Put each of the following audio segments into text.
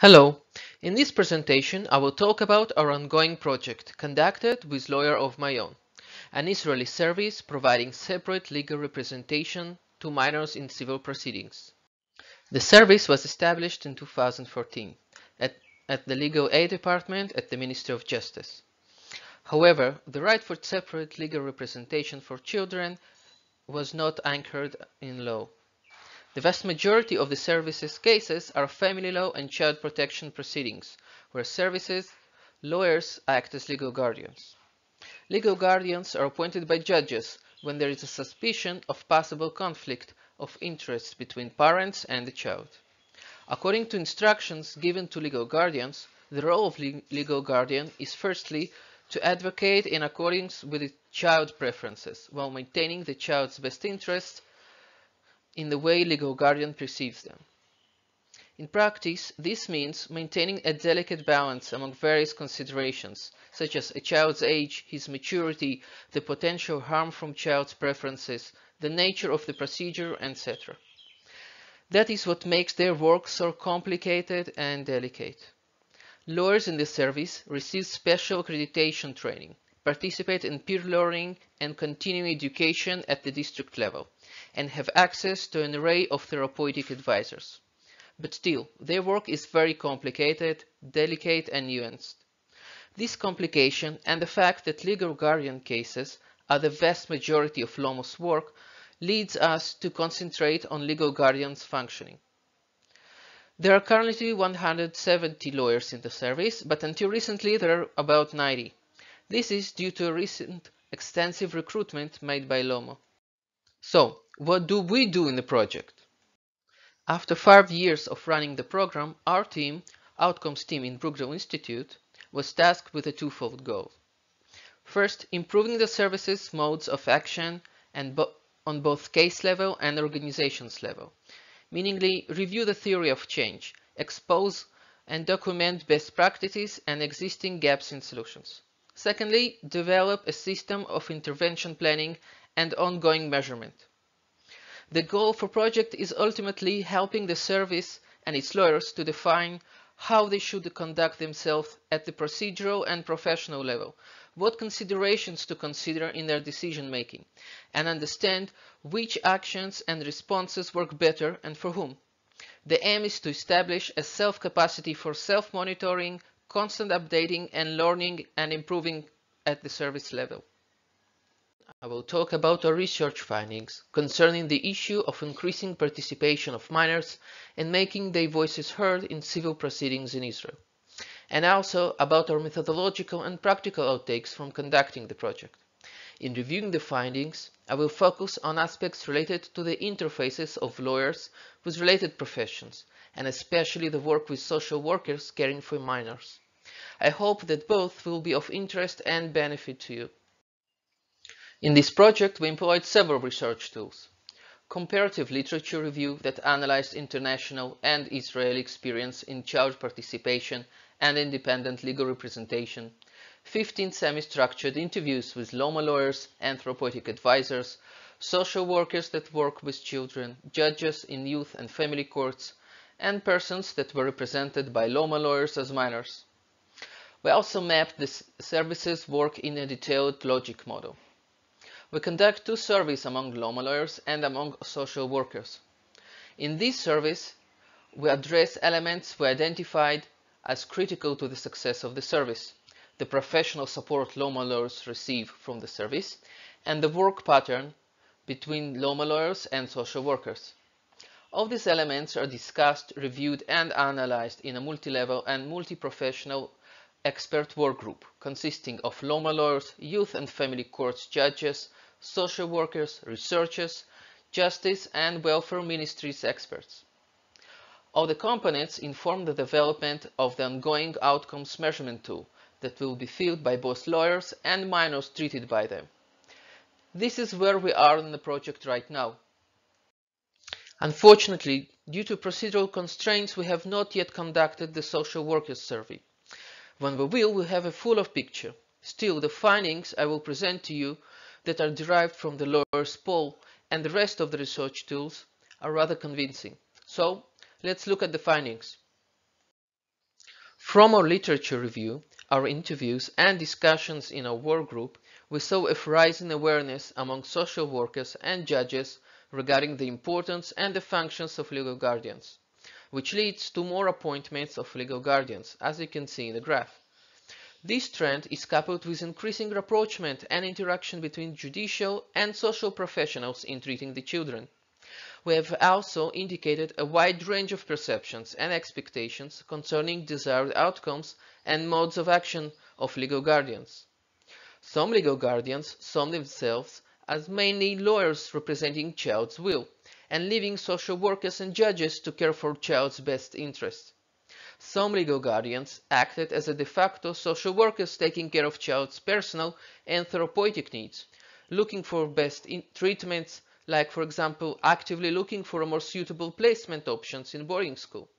Hello. In this presentation, I will talk about our ongoing project conducted with Lawyer of My Own, an Israeli service providing separate legal representation to minors in civil proceedings. The service was established in 2014 at the Legal Aid Department at the Ministry of Justice. However, the right for separate legal representation for children was not anchored in law. The vast majority of the service's cases are family law and child protection proceedings, where lawyers act as legal guardians. Legal guardians are appointed by judges when there is a suspicion of possible conflict of interest between parents and the child. According to instructions given to legal guardians, the role of legal guardian is firstly to advocate in accordance with the child's preferences while maintaining the child's best interests in the way legal guardian perceives them. In practice, this means maintaining a delicate balance among various considerations, such as a child's age, his maturity, the potential harm from child's preferences, the nature of the procedure, etc. That is what makes their work so complicated and delicate. Lawyers in the service receive special accreditation training, participate in peer learning and continuing education at the district level, and have access to an array of therapeutic advisors. But still, their work is very complicated, delicate and nuanced. This complication and the fact that legal guardian cases are the vast majority of LOMO's work leads us to concentrate on legal guardians' functioning. There are currently 170 lawyers in the service, but until recently there are about 90. This is due to a recent extensive recruitment made by LOMO. So, what do we do in the project? After 5 years of running the program, our team, Outcomes team in Brookdale Institute, was tasked with a twofold goal. First, improving the service's modes of action on both case level and organizations level, meaning review the theory of change, expose and document best practices and existing gaps in solutions. Secondly, develop a system of intervention planning and ongoing measurement. The goal for project is ultimately helping the service and its lawyers to define how they should conduct themselves at the procedural and professional level, what considerations to consider in their decision making, and understand which actions and responses work better and for whom. The aim is to establish a self-capacity for self-monitoring, constant updating and learning and improving at the service level. I will talk about our research findings concerning the issue of increasing participation of minors and making their voices heard in civil proceedings in Israel, and also about our methodological and practical outtakes from conducting the project. In reviewing the findings, I will focus on aspects related to the interfaces of lawyers with related professions, and especially the work with social workers caring for minors. I hope that both will be of interest and benefit to you. In this project, we employed several research tools: comparative literature review that analyzed international and Israeli experience in child participation and independent legal representation, 15 semi-structured interviews with LOMA lawyers and therapeutic advisors, social workers that work with children, judges in youth and family courts, and persons that were represented by LOMA lawyers as minors. We also mapped the service's work in a detailed logic model. We conduct 2 surveys among LOMA lawyers and among social workers. In this service, we address elements we identified as critical to the success of the service: the professional support LOMA lawyers receive from the service, and the work pattern between LOMA lawyers and social workers. All these elements are discussed, reviewed, and analyzed in a multi-level and multi-professional expert work group consisting of LOMA lawyers, youth and family courts judges, social workers, researchers, justice and welfare ministries experts. All the components inform the development of the ongoing outcomes measurement tool that will be filled by both lawyers and minors treated by them. This is where we are in the project right now. Unfortunately, due to procedural constraints, we have not yet conducted the social workers survey. When we will, we have a full picture. Still, the findings I will present to you that are derived from the lawyers' poll and the rest of the research tools are rather convincing. So, let's look at the findings. From our literature review, our interviews and discussions in our work group, we saw a rise in awareness among social workers and judges regarding the importance and the functions of legal guardians, which leads to more appointments of legal guardians, as you can see in the graph. This trend is coupled with increasing rapprochement and interaction between judicial and social professionals in treating the children. We have also indicated a wide range of perceptions and expectations concerning desired outcomes and modes of action of legal guardians. Some legal guardians saw themselves as mainly lawyers representing child's will and leaving social workers and judges to care for child's best interests. Some legal guardians acted as a de facto social workers taking care of child's personal and therapeutic needs, looking for best treatments, like for example actively looking for a more suitable placement options in boarding school.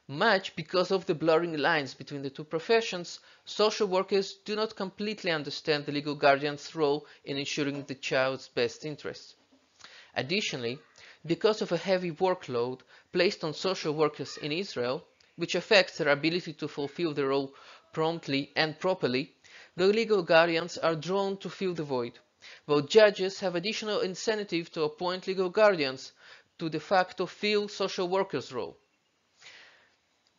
Much because of the blurring lines between the two professions, social workers do not completely understand the legal guardian's role in ensuring the child's best interests. Additionally, because of a heavy workload placed on social workers in Israel, which affects their ability to fulfill their role promptly and properly, the legal guardians are drawn to fill the void, while judges have additional incentive to appoint legal guardians to de facto fill social workers' role.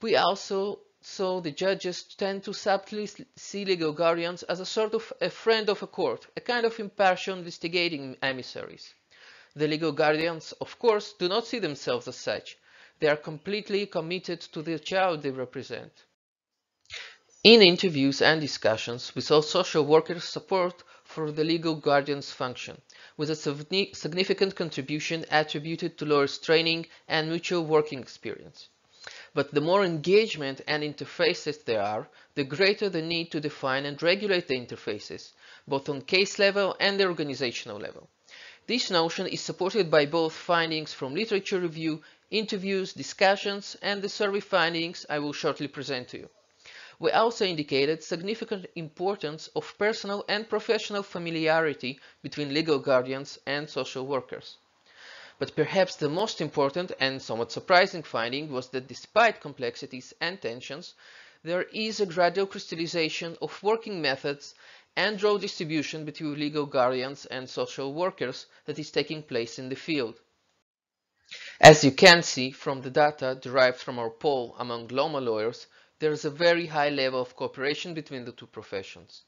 We also saw the judges tend to subtly see legal guardians as a sort of a friend of a court, a kind of impartial investigating emissaries. The legal guardians, of course, do not see themselves as such. They are completely committed to the child they represent. In interviews and discussions, we saw social workers' support for the legal guardian's function, with a significant contribution attributed to lawyers' training and mutual working experience. But the more engagement and interfaces there are, the greater the need to define and regulate the interfaces, both on case level and the organizational level. This notion is supported by both findings from literature review, interviews, discussions, and the survey findings I will shortly present to you. We also indicated significant importance of personal and professional familiarity between legal guardians and social workers. But perhaps the most important and somewhat surprising finding was that despite complexities and tensions, there is a gradual crystallization of working methods and role distribution between legal guardians and social workers that is taking place in the field. As you can see from the data derived from our poll among Loma lawyers, there is a very high level of cooperation between the two professions.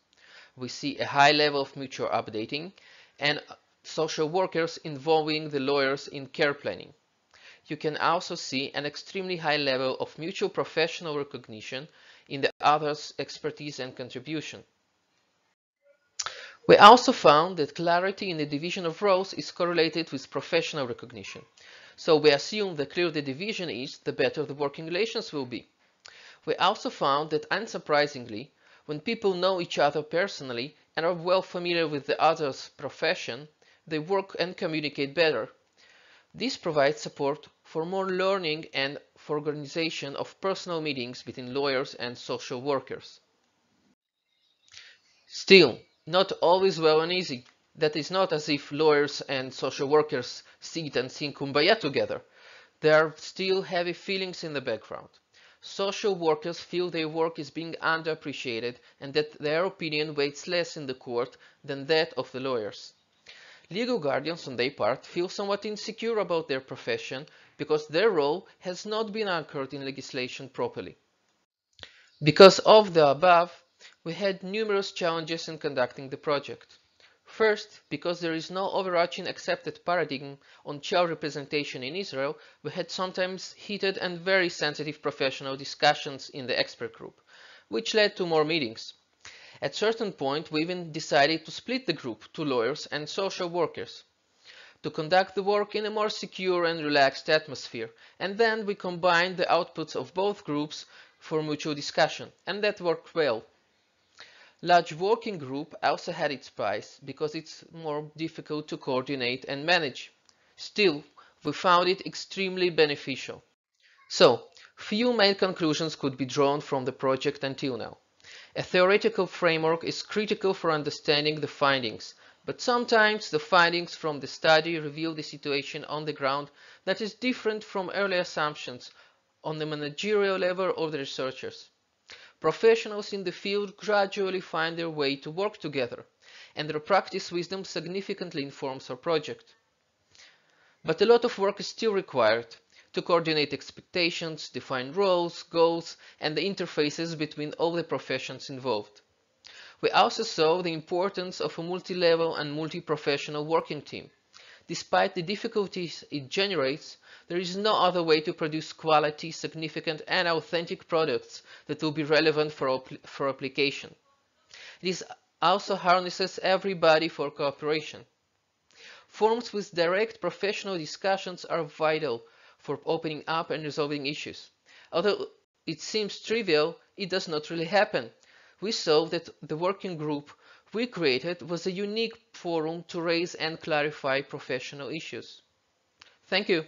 We see a high level of mutual updating and social workers involving the lawyers in care planning. You can also see an extremely high level of mutual professional recognition in the other's expertise and contribution. We also found that clarity in the division of roles is correlated with professional recognition. So we assume the clearer the division is, the better the working relations will be. We also found that, unsurprisingly, when people know each other personally and are well familiar with the other's profession, they work and communicate better. This provides support for more learning and for organization of personal meetings between lawyers and social workers. Still, not always well and easy. That is not as if lawyers and social workers sit and sing Kumbaya together. There are still heavy feelings in the background. Social workers feel their work is being underappreciated and that their opinion weighs less in the court than that of the lawyers. Legal guardians, on their part, feel somewhat insecure about their profession because their role has not been anchored in legislation properly. Because of the above, we had numerous challenges in conducting the project. First, because there is no overarching accepted paradigm on child representation in Israel, we had sometimes heated and very sensitive professional discussions in the expert group, which led to more meetings. At a certain point, we even decided to split the group to lawyers and social workers to conduct the work in a more secure and relaxed atmosphere, and then we combined the outputs of both groups for mutual discussion, and that worked well. Large working group also had its price because it's more difficult to coordinate and manage. Still, we found it extremely beneficial. So, few main conclusions could be drawn from the project until now. A theoretical framework is critical for understanding the findings, but sometimes the findings from the study reveal the situation on the ground that is different from earlier assumptions on the managerial level of the researchers. Professionals in the field gradually find their way to work together, and their practice wisdom significantly informs our project. But a lot of work is still required to coordinate expectations, define roles, goals, and the interfaces between all the professions involved. We also saw the importance of a multi-level and multi-professional working team. Despite the difficulties it generates, there is no other way to produce quality, significant, and authentic products that will be relevant for application. This also harnesses everybody for cooperation. Forums with direct professional discussions are vital for opening up and resolving issues. Although it seems trivial, it does not really happen. We saw that the working group we created was a unique forum to raise and clarify professional issues. Thank you.